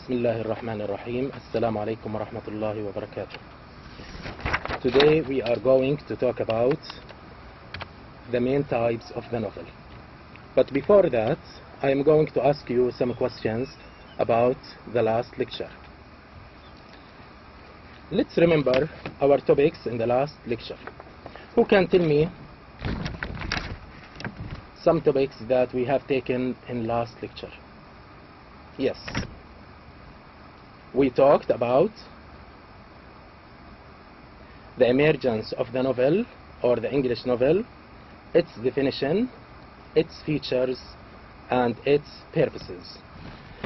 بسم الله الرحمن الرحيم. Assalamu alaikum wa rahmatullahi wa barakatuh. Today we are going to talk about the main types of the novel. But before that, I am going to ask you some questions about the last lecture. Let's remember our topics in the last lecture. Who can tell me some topics that we have taken in last lecture? Yes. We talked about the emergence of the novel or the English novel, its definition, its features, and its purposes.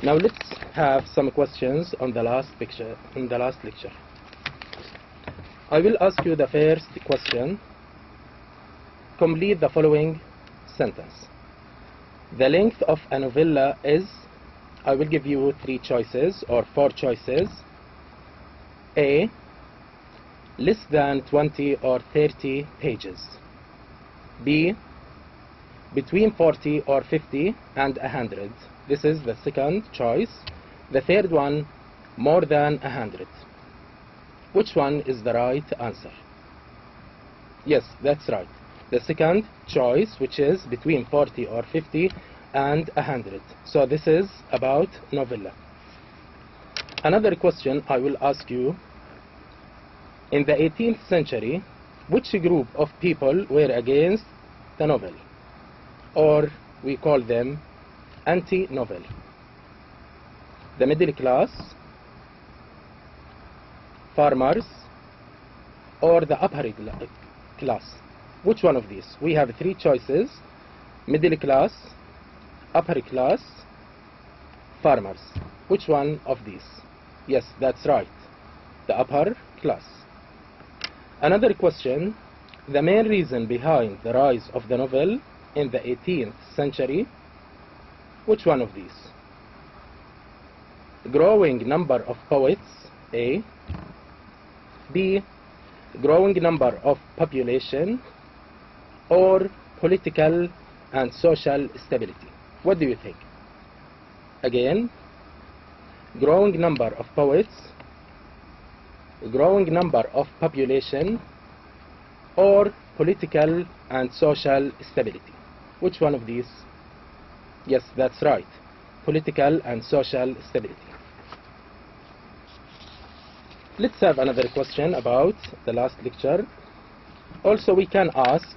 Now let's have some questions on the last lecture. I will ask you the first question. Complete the following sentence. The length of a novella is, I will give you 3 choices or 4 choices. A, less than 20 or 30 pages. B, between 40 or 50 and 100. This is the second choice. The third one, more than 100. Which one is the right answer? Yes, that's right. The second choice, which is between 40 or 50 and 100. So this is about novella. Another question I will ask you. In the 18th century, which group of people were against the novel? Or we call them anti-novel. The middle class, farmers, or the upper class. Which one of these? We have 3 choices: middle class, upper class, farmers. Which one of these? Yes, that's right, the upper class. Another question. The main reason behind the rise of the novel in the 18th century. Which one of these? Growing number of poets. A. B. Growing number of population. Or political and social stability. What do you think? Again, growing number of poets, growing number of population, or political and social stability. Which one of these? Yes, that's right, political and social stability. Let's have another question about the last lecture. Also, we can ask,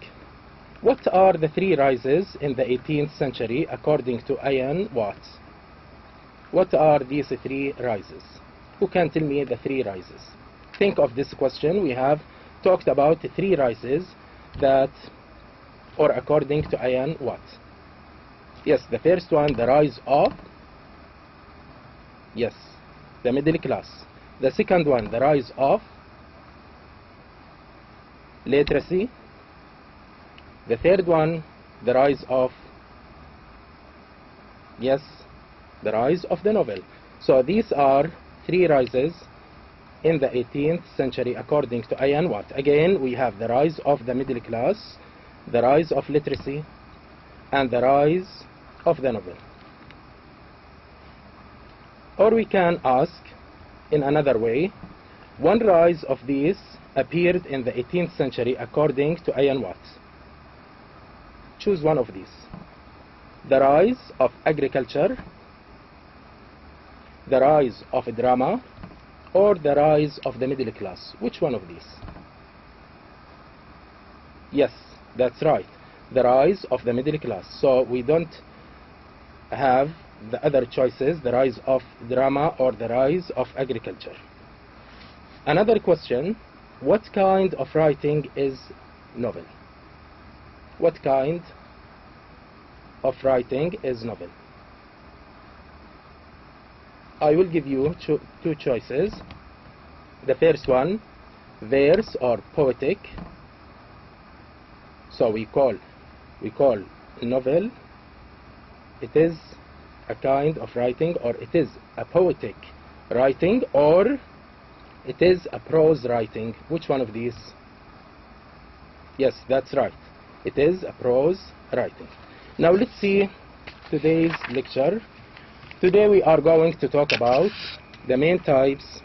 what are the 3 rises in the 18th century according to Ian Watts? What are these 3 rises? Who can tell me the 3 rises? Think of this question. We have talked about 3 rises that, or according to Ian Watts. Yes, the first one, the rise of, yes, the middle class. The second one, the rise of literacy. The third one, the rise of, yes, the rise of the novel. So these are 3 rises in the 18th century according to Ian Watt. Again, we have the rise of the middle class, the rise of literacy, and the rise of the novel. Or we can ask in another way, one rise of these appeared in the 18th century according to Ian Watt. Choose one of these. The rise of agriculture, the rise of drama, or the rise of the middle class. Which one of these? Yes, that's right, the rise of the middle class. So we don't have the other choices, the rise of drama or the rise of agriculture. Another question, what kind of writing is novel? What kind of writing is novel? I will give you 2 choices. The first one, verse or poetic. So we call novel, it is a kind of writing, or it is a poetic writing, or it is a prose writing. Which one of these? Yes, that's right, it is a prose writing. Now let's see today's lecture. Today we are going to talk about the main types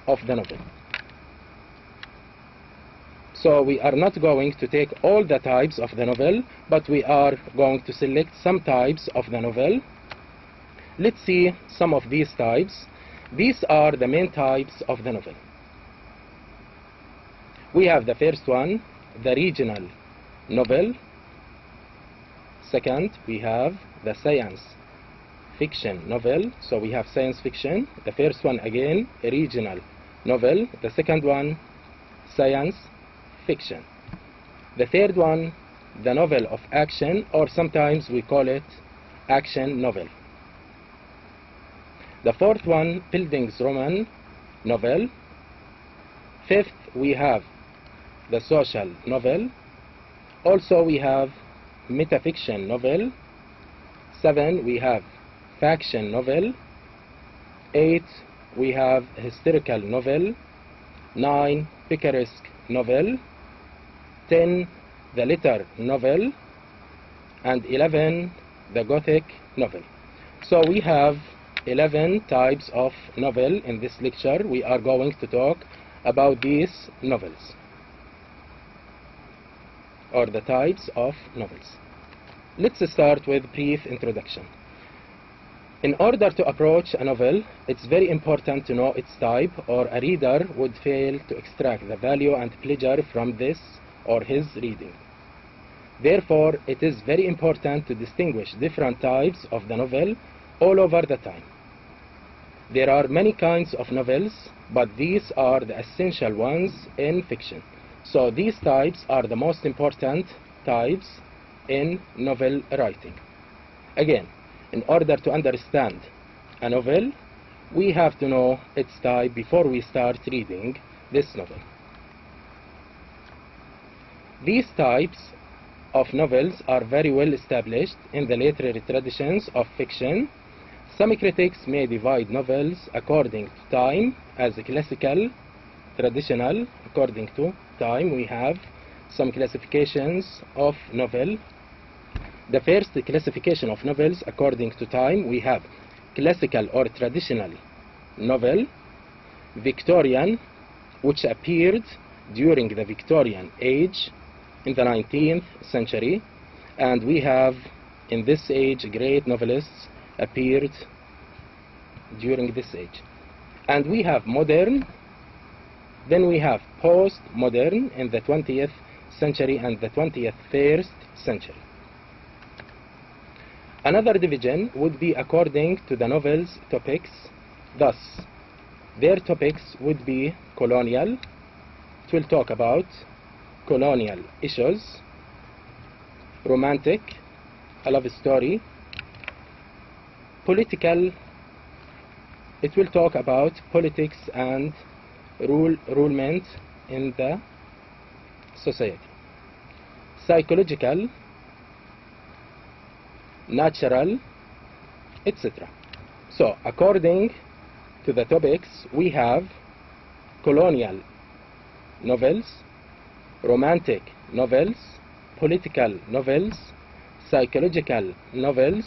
of the novel. So we are not going to take all the types of the novel, but we are going to select some types of the novel. Let's see some of these types. These are the main types of the novel. We have the first one, the regional novel. Second, we have the science fiction novel. So we have science fiction. The first one again, a regional novel. The second one, science fiction. The third one, the novel of action, or sometimes we call it action novel. The fourth one, Bildungsroman novel. Fifth, we have the social novel. Also we have metafiction novel. 7, we have faction novel. 8, we have historical novel. 9, picaresque novel. 10, the letter novel. And 11, the gothic novel. So we have 11 types of novel in this lecture. We are going to talk about these novels, or the types of novels. Let's start with brief introduction. In order to approach a novel, it's very important to know its type, or a reader would fail to extract the value and pleasure from this or his reading. Therefore, it is very important to distinguish different types of the novel all over the time. There are many kinds of novels, but these are the essential ones in fiction. So these types are the most important types in novel writing. Again, in order to understand a novel, we have to know its type before we start reading this novel. These types of novels are very well established in the literary traditions of fiction. Some critics may divide novels according to time as classical, traditional. According to time, we have some classifications of novel. The first classification of novels according to time, we have classical or traditional novel, Victorian, which appeared during the Victorian age in the 19th century, and we have in this age great novelists appeared during this age. And we have modern, then we have post-modern in the 20th century and the 21st century. Another division would be according to the novel's topics. Thus, their topics would be colonial. It will talk about colonial issues. Romantic, a love story. Political, it will talk about politics and rulement in the society. Psychological, natural, etc. So according to the topics, we have colonial novels, romantic novels, political novels, psychological novels,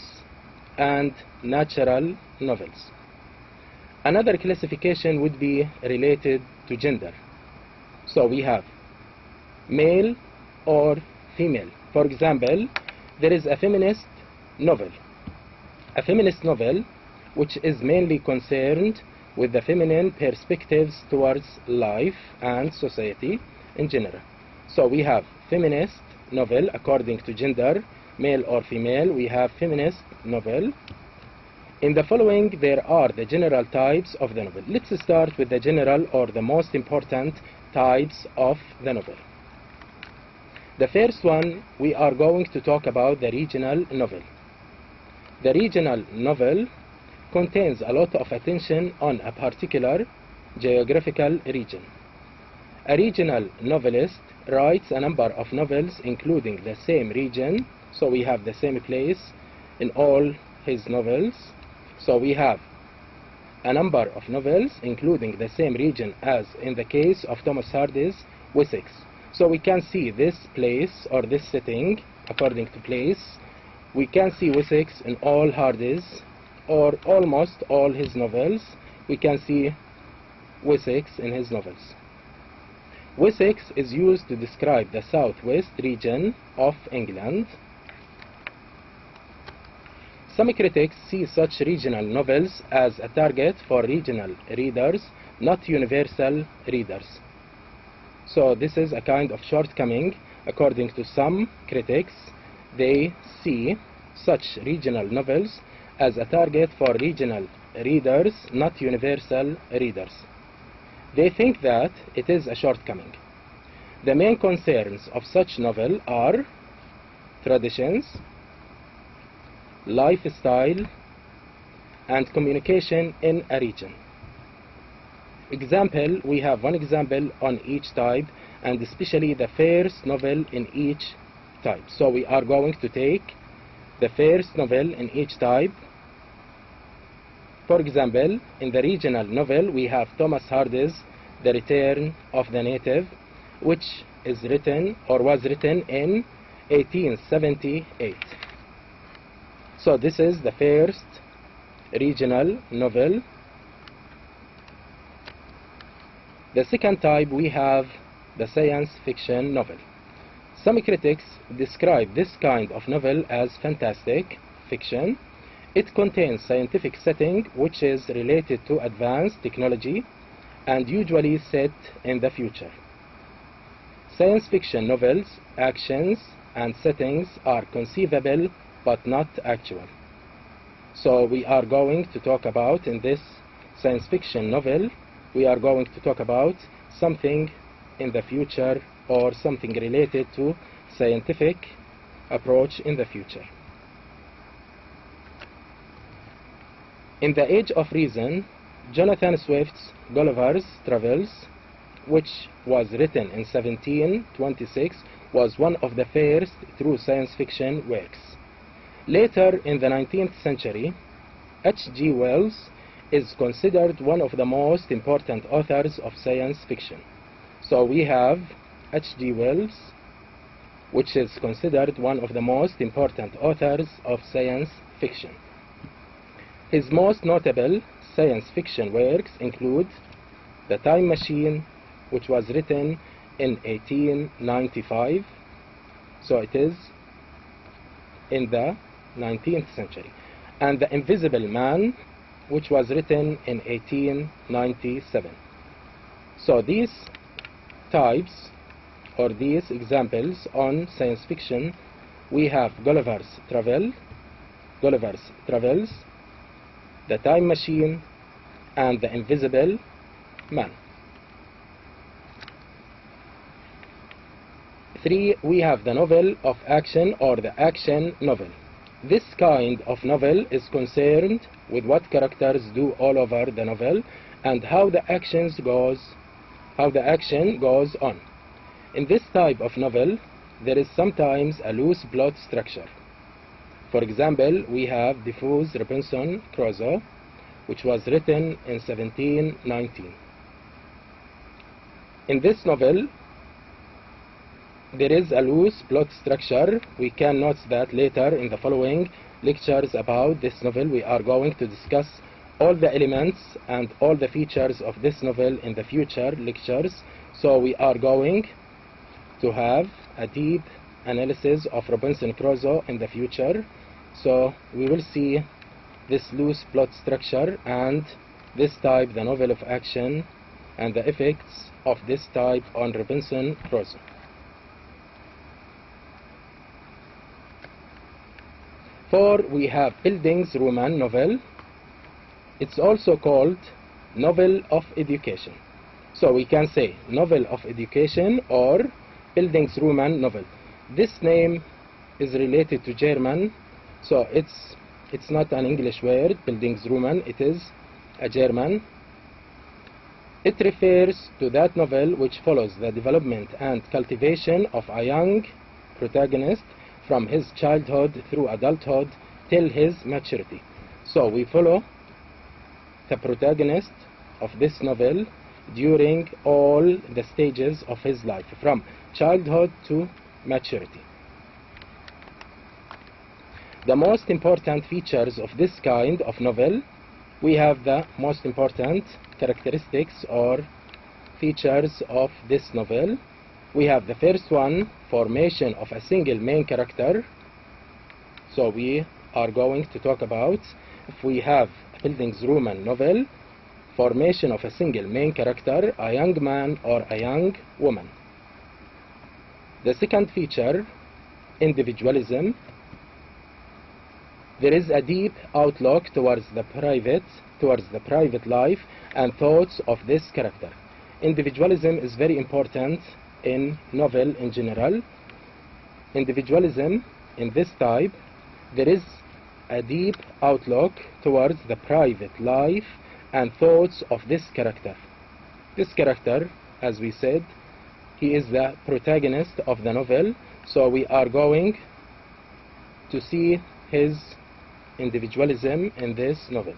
and natural novels. Another classification would be related to gender. So we have male or female. For example, there is a feminist novel. A feminist novel which is mainly concerned with the feminine perspectives towards life and society in general. So we have feminist novel according to gender, male or female. We have feminist novel. In the following, there are the general types of the novel. Let's start with the general, or the most important types of the novel. The first one, we are going to talk about the regional novel. The regional novel contains a lot of attention on a particular geographical region. A regional novelist writes a number of novels including the same region, so we have the same place in all his novels. So we have a number of novels including the same region, as in the case of Thomas Hardy's Wessex. So we can see this place or this setting according to place We can see Wessex in all Hardy's or almost all his novels. We can see Wessex in his novels. Wessex is used to describe the southwest region of England. Some critics see such regional novels as a target for regional readers, not universal readers. So this is a kind of shortcoming. According to some critics, they see such regional novels as a target for regional readers, not universal readers. They think that it is a shortcoming. The main concerns of such novel are traditions, lifestyle, and communication in a region. Example, we have one example on each type, and especially the first novel in each type. So we are going to take the first novel in each type. For example, in the regional novel, we have Thomas Hardy's The Return of the Native, which is written or was written in 1878. So this is the first regional novel. The second type, we have the science fiction novel. Some critics describe this kind of novel as fantastic fiction. It contains scientific setting which is related to advanced technology and usually set in the future. Science fiction novels, actions and settings are conceivable but not actual. So we are going to talk about, in this science fiction novel, we are going to talk about something in the future or something related to scientific approach in the future. In the Age of Reason, Jonathan Swift's Gulliver's Travels, which was written in 1726, was one of the first true science fiction works. Later in the 19th century, H.G. Wells is considered one of the most important authors of science fiction. So we have H.G. Wells, which is considered one of the most important authors of science fiction. His most notable science fiction works include The Time Machine, which was written in 1895, so it is in the 19th century, and The Invisible Man, which was written in 1897. So these types or these examples on science fiction, we have Gulliver's Travels, The Time Machine, and The Invisible Man. 3. We have the novel of action or the action novel. This kind of novel is concerned with what characters do all over the novel and how the action goes on. In this type of novel, there is sometimes a loose plot structure. For example, we have Defoe's Robinson Crusoe, which was written in 1719. In this novel, there is a loose plot structure. We can note that later in the following lectures about this novel. We are going to discuss all the elements and all the features of this novel in the future lectures. So we are going to have a deep analysis of Robinson Crusoe in the future. So we will see this loose plot structure and this type, the novel of action, and the effects of this type on Robinson Crusoe. 4. We have Fielding's Roman novel. It's also called novel of education. So we can say novel of education or Fielding's Roman novel. This name is related to German, so it's not an English word, Fielding's Roman, it is a German. It refers to that novel which follows the development and cultivation of a young protagonist from his childhood through adulthood till his maturity. So we follow the protagonist of this novel during all the stages of his life, from childhood to maturity. The most important features of this kind of novel, we have the most important characteristics or features of this novel. We have the first one, formation of a single main character. So we are going to talk about, if we have a Bildungsroman novel, formation of a single main character, a young man or a young woman. The second feature, individualism. There is a deep outlook towards the private life and thoughts of this character. Individualism is very important in novel in general. Individualism in this type, there is a deep outlook towards the private life and thoughts of this character. This character, as we said, he is the protagonist of the novel, so we are going to see his individualism in this novel.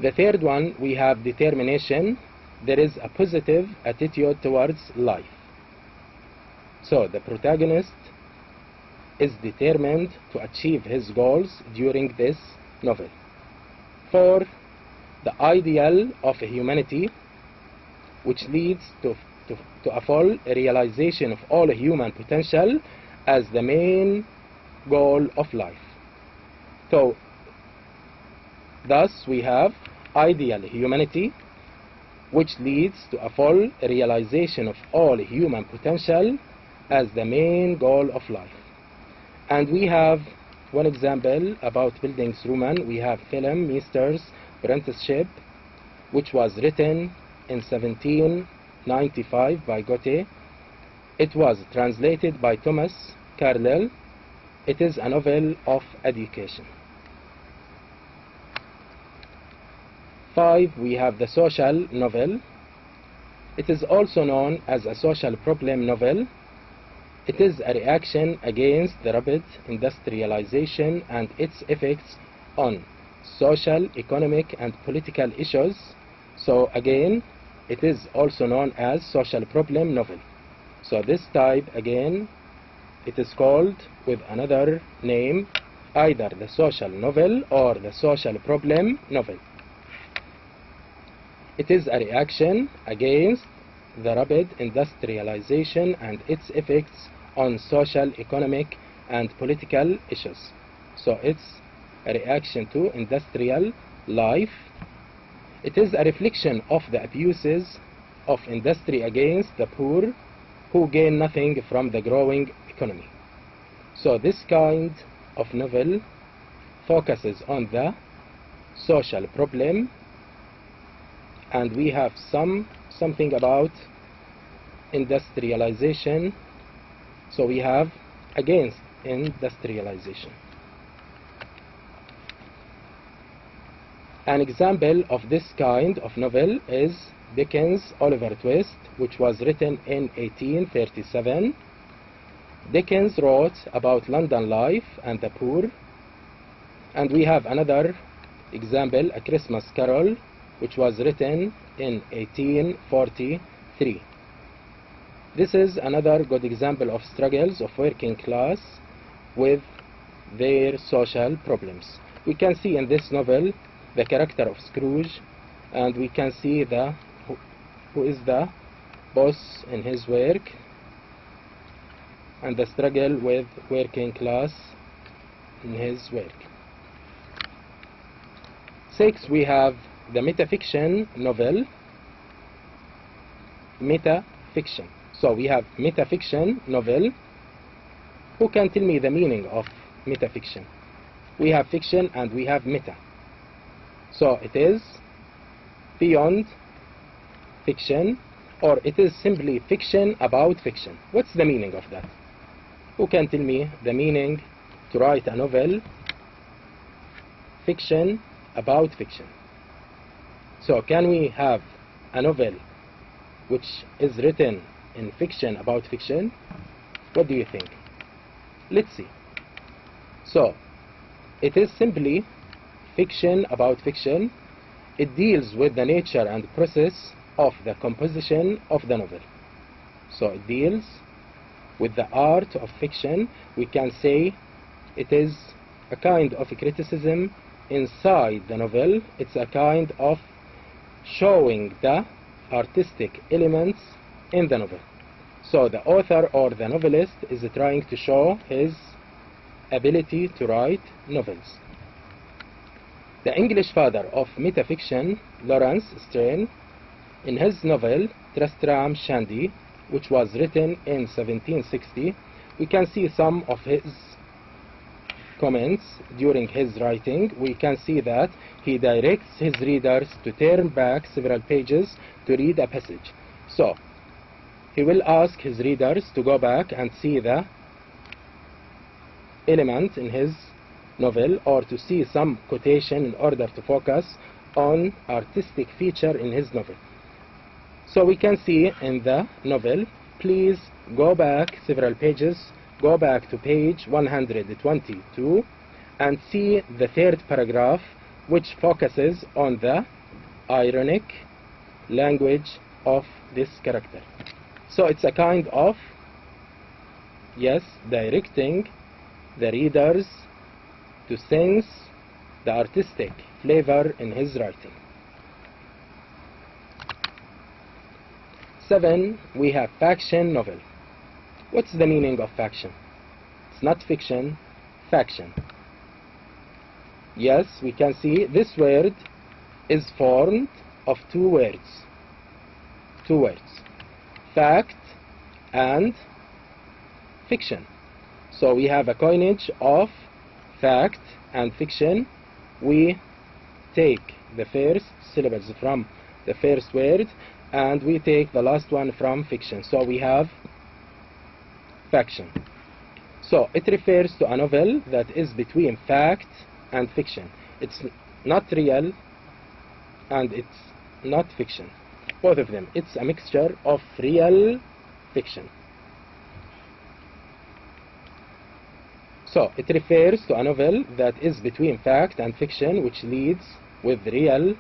The third one, we have determination. There is a positive attitude towards life. So the protagonist is determined to achieve his goals during this novel. 4. The ideal of humanity, which leads to a full realization of all human potential as the main goal of life. So thus we have ideal humanity, which leads to a full realization of all human potential as the main goal of life. And we have one example about Bildungsroman. We have film Meester's Apprenticeship, which was written in 1795 by Goethe. It was translated by Thomas Carlyle. It is a novel of education. 5. We have the social novel. It is also known as a social problem novel. It is a reaction against the rapid industrialization and its effects on social, economic, and political issues. So again, it is also known as social problem novel. So this type, again, it is called with another name, either the social novel or the social problem novel. It is a reaction against the rapid industrialization and its effects on social, economic, and political issues. So it's a reaction to industrial life. It is a reflection of the abuses of industry against the poor who gain nothing from the growing economy. So this kind of novel focuses on the social problem, and we have something about industrialization. So we have against industrialization. An example of this kind of novel is Dickens' Oliver Twist, which was written in 1837. Dickens wrote about London life and the poor. And we have another example, A Christmas Carol, which was written in 1843. This is another good example of struggles of working class with their social problems. We can see in this novel the character of Scrooge, and we can see who is the boss in his work and the struggle with working class in his work. 6. We have the metafiction novel. Metafiction. So we have metafiction novel. Who can tell me the meaning of metafiction? We have fiction and we have meta. So it is beyond fiction, or it is simply fiction about fiction. What's the meaning of that? Who can tell me the meaning to write a novel fiction about fiction? So can we have a novel which is written in fiction about fiction? What do you think? Let's see. So it is simply fiction about fiction. It deals with the nature and process of the composition of the novel. So it deals with the art of fiction, we can say it is a kind of a criticism inside the novel. It's a kind of showing the artistic elements in the novel. So the author or the novelist is trying to show his ability to write novels. The English father of metafiction, Lawrence Sterne, in his novel Tristram Shandy, which was written in 1760, we can see some of his comments during his writing. We can see that he directs his readers to turn back several pages to read a passage. So he will ask his readers to go back and see the element in his novel, or to see some quotation in order to focus on artistic feature in his novel. So we can see in the novel, please go back several pages, go back to page 122 and see the third paragraph, which focuses on the ironic language of this character. So it's a kind of, yes, directing the readers to sense the artistic flavor in his writing. 7. We have faction novel. What's the meaning of faction? It's not fiction, faction. Yes, we can see this word is formed of two words. Fact and fiction. So we have a coinage of fact and fiction. We take the first syllables from the first word and we take the last one from fiction. So we have faction. So it refers to a novel that is between fact and fiction. It's not real and it's not fiction. Both of them. It's a mixture of real fiction. So it refers to a novel that is between fact and fiction, which deals with real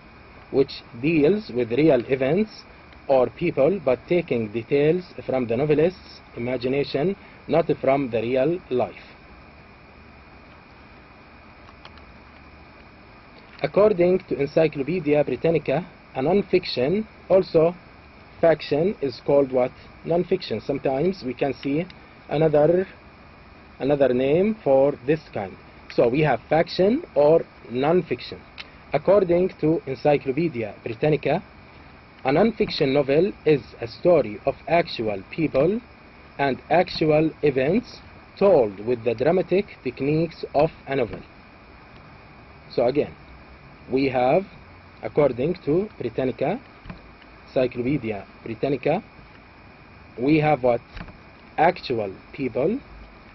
events or people, but taking details from the novelist's imagination, not from the real life. According to Encyclopedia Britannica, a non-fiction, also faction, is called what? Non-fiction. Sometimes we can see another name for this kind. So we have faction or non-fiction. According to Encyclopedia Britannica, a non-fiction novel is a story of actual people and actual events told with the dramatic techniques of a novel. So again, we have, according to Britannica, Encyclopedia Britannica, we have what? Actual people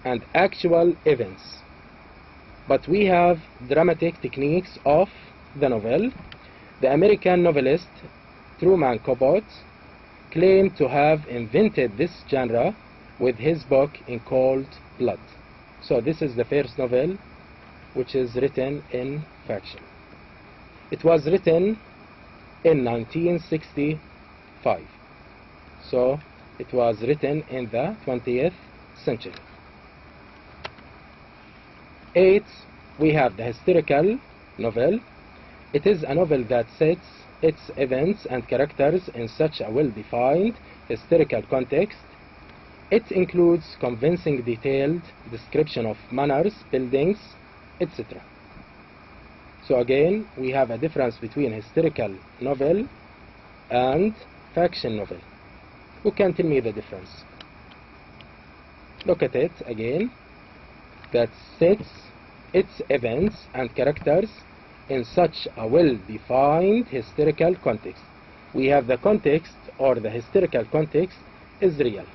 and actual events. But we have dramatic techniques of the novel. The American novelist Truman Capote claimed to have invented this genre with his book In Cold Blood. So this is the first novel which is written in faction. It was written in 1965. So it was written in the 20th century. 8. We have the historical novel. It is a novel that sets its events and characters in such a well-defined historical context. It includes convincing detailed description of manners, buildings, etc. So again, we have a difference between historical novel and faction novel. Who can tell me the difference? Look at it again. That sets its events and characters in such a well-defined historical context. We have the context, or the historical context is real.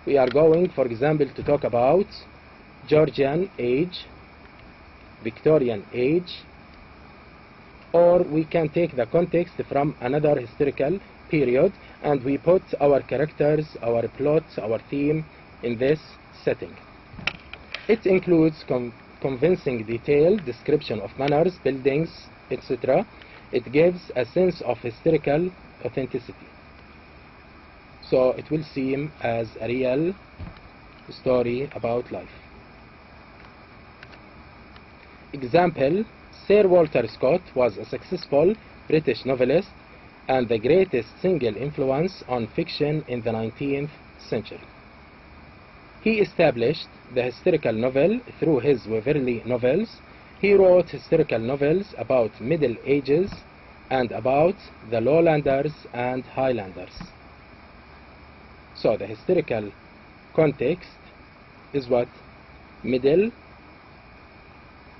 We are going, for example, to talk about Georgian age, Victorian age, or we can take the context from another historical period and we put our characters, our plot, our theme in this setting. It includes convincing detailed description of manners, buildings, etc. It gives a sense of historical authenticity. So it will seem as a real story about life. Example: Sir Walter Scott was a successful British novelist and the greatest single influence on fiction in the 19th century. He established the historical novel through his Waverley novels. He wrote historical novels about Middle Ages and about the Lowlanders and Highlanders. So the historical context is what? Middle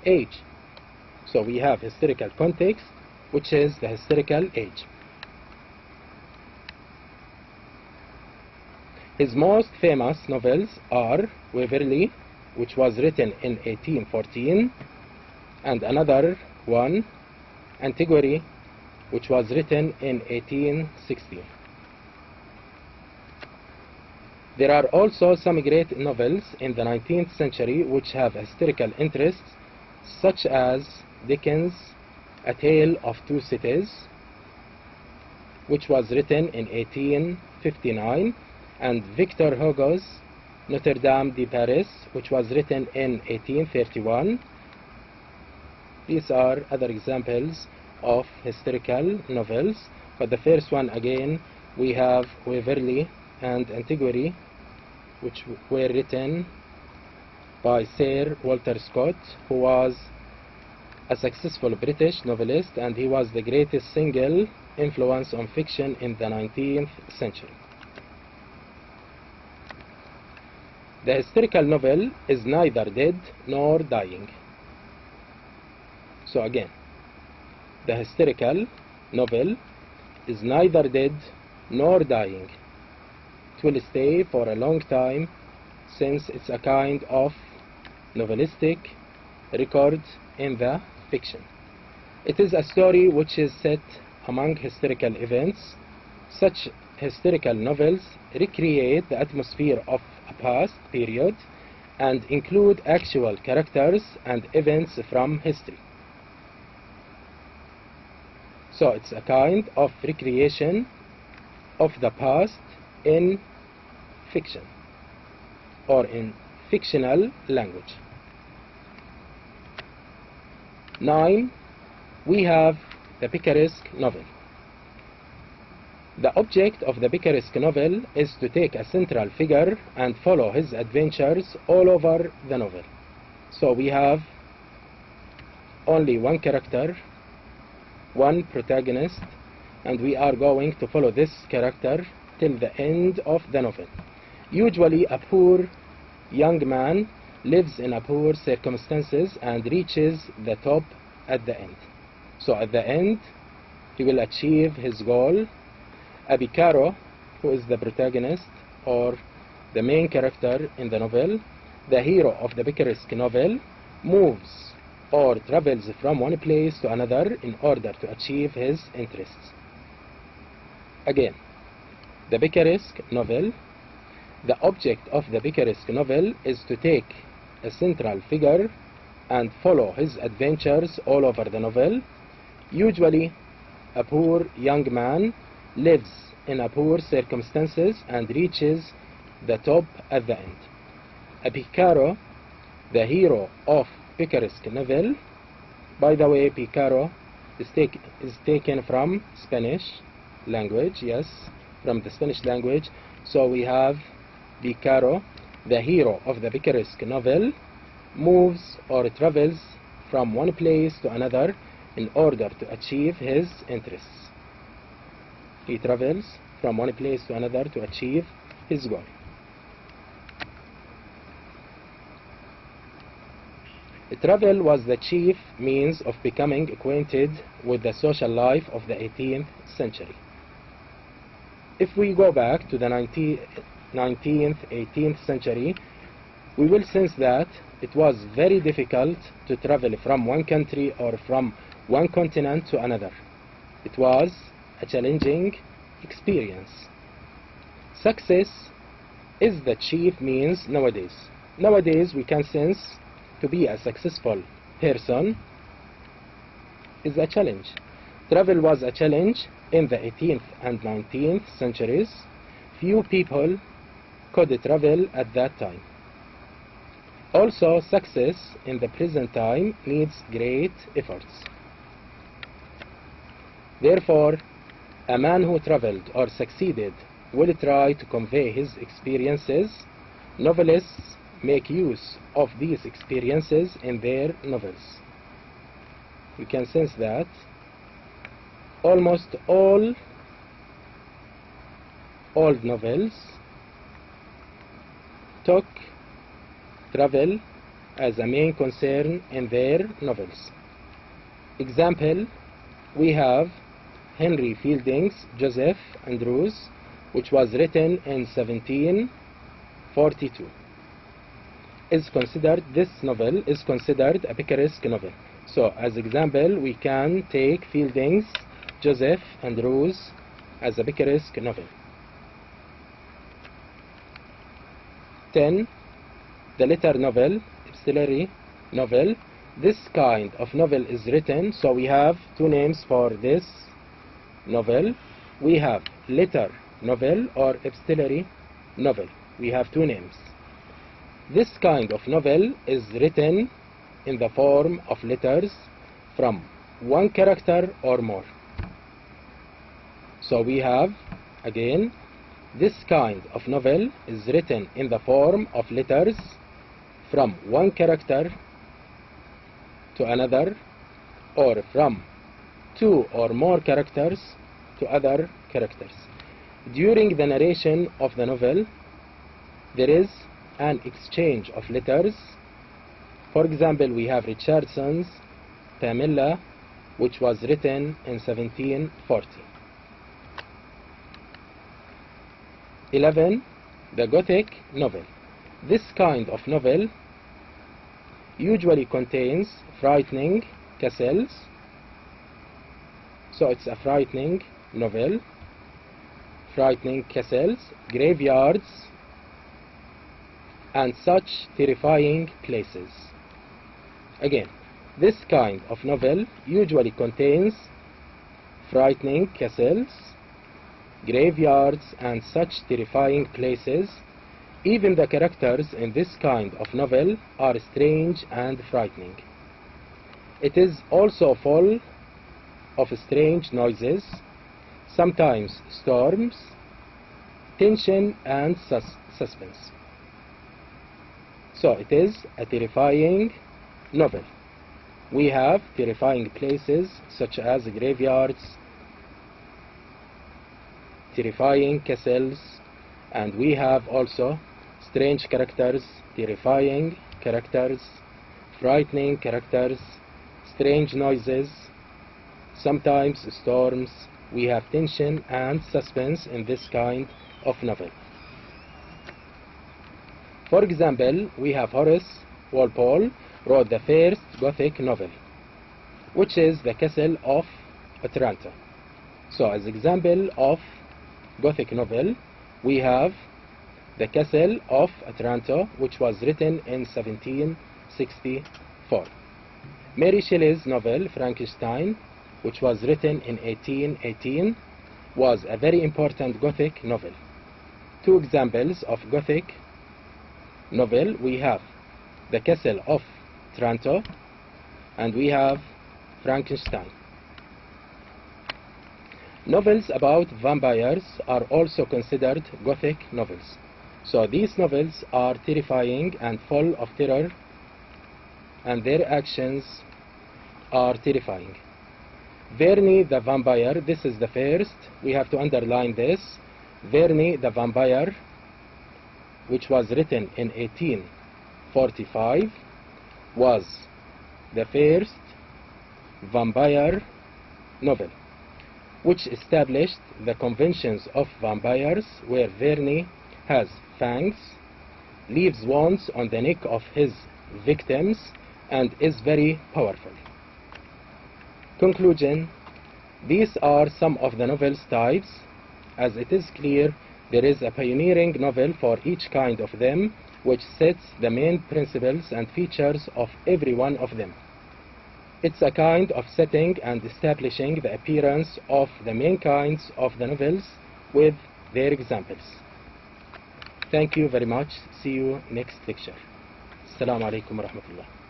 age. So we have historical context, which is the historical age. His most famous novels are Waverley, which was written in 1814, and another one, Antigone, which was written in 1816. There are also some great novels in the 19th century which have historical interests, such as Dickens' A Tale of Two Cities, which was written in 1859, and Victor Hugo's Notre Dame de Paris, which was written in 1831. These are other examples of historical novels, but the first one again, we have Waverley and Antigone, which were written by Sir Walter Scott, who was a successful British novelist, and he was the greatest single influence on fiction in the 19th century. The historical novel is neither dead nor dying. So again, the historical novel is neither dead nor dying. It will stay for a long time, since it's a kind of novelistic record in the fiction. It is a story which is set among historical events. Such historical novels recreate the atmosphere of a past period and include actual characters and events from history. So it's a kind of recreation of the past in fiction or in fictional language. 9. We have the picaresque novel. The object of the picaresque novel is to take a central figure and follow his adventures all over the novel. So we have only one character, one protagonist, and we are going to follow this character till the end of the novel. Usually a poor young man lives in a poor circumstances and reaches the top at the end. So at the end he will achieve his goal. A Picaro, who is the protagonist or the main character in the novel, the hero of the picaresque novel, moves or travels from one place to another in order to achieve his interests. Again, the picaresque novel, the object of the picaresque novel is to take a central figure and follow his adventures all over the novel. Usually a poor young man lives in a poor circumstances and reaches the top at the end. A Picaro, the hero of picaresque novel. By the way, Picaro is taken from Spanish language, yes, from the Spanish language. So we have Picaro, the hero of the picaresque novel, moves or travels from one place to another in order to achieve his interests. He travels from one place to another to achieve his goal. Travel was the chief means of becoming acquainted with the social life of the 18th century. If we go back to the 19th, 18th century, we will sense that it was very difficult to travel from one country or from one continent to another. It was a challenging experience. Success is the chief means nowadays. Nowadays we can sense to be a successful person is a challenge. Travel was a challenge in the 18th and 19th centuries. Few people could travel at that time. Also, success in the present time needs great efforts. Therefore, a man who traveled or succeeded will try to convey his experiences. Novelists make use of these experiences in their novels. You can sense that almost all old novels took travel as a main concern in their novels. Example, we have Henry Fielding's Joseph Andrews, which was written in 1742. This novel is considered a picaresque novel. So, as example, we can take Fielding's Joseph Andrews as a picaresque novel. 10. The letter novel, epistolary novel. This kind of novel is written, so we have two names for this novel. We have letter novel or epistolary novel. We have two names. This kind of novel is written in the form of letters from one character or more. So we have, again, this kind of novel is written in the form of letters from one character to another, or from two or more characters to other characters. During the narration of the novel, there is an exchange of letters. For example, we have Richardson's Pamela, which was written in 1740. 11. The Gothic novel. This kind of novel usually contains frightening castles. So it's a frightening novel. Frightening castles, graveyards, and such terrifying places. Again, this kind of novel usually contains frightening castles, graveyards, and such terrifying places. Even the characters in this kind of novel are strange and frightening. It is also full of strange noises, sometimes storms, tension, and suspense. So it is a terrifying novel. We have terrifying places such as graveyards, terrifying castles, and we have also strange characters, terrifying characters, frightening characters, strange noises, sometimes storms. We have tension and suspense in this kind of novel. For example, we have Horace Walpole wrote the first Gothic novel, which is The Castle of Otranto. So as example of Gothic novel, we have The Castle of Otranto, which was written in 1764. Mary Shelley's novel Frankenstein, which was written in 1818, was a very important Gothic novel. Two examples of Gothic novel, we have The Castle of Otranto and we have Frankenstein. Novels about vampires are also considered Gothic novels. So these novels are terrifying and full of terror, and their actions are terrifying. Verne the Vampire, this is the first, we have to underline this. Verne the Vampire, which was written in 1845, was the first vampire novel, which established the conventions of vampires, where Verne has fangs, leaves wounds on the neck of his victims, and is very powerful. Conclusion: these are some of the novel's types. As it is clear, there is a pioneering novel for each kind of them, which sets the main principles and features of every one of them. It's a kind of setting and establishing the appearance of the main kinds of the novels with their examples. Thank you very much. See you next lecture. السلام عليكم ورحمة الله.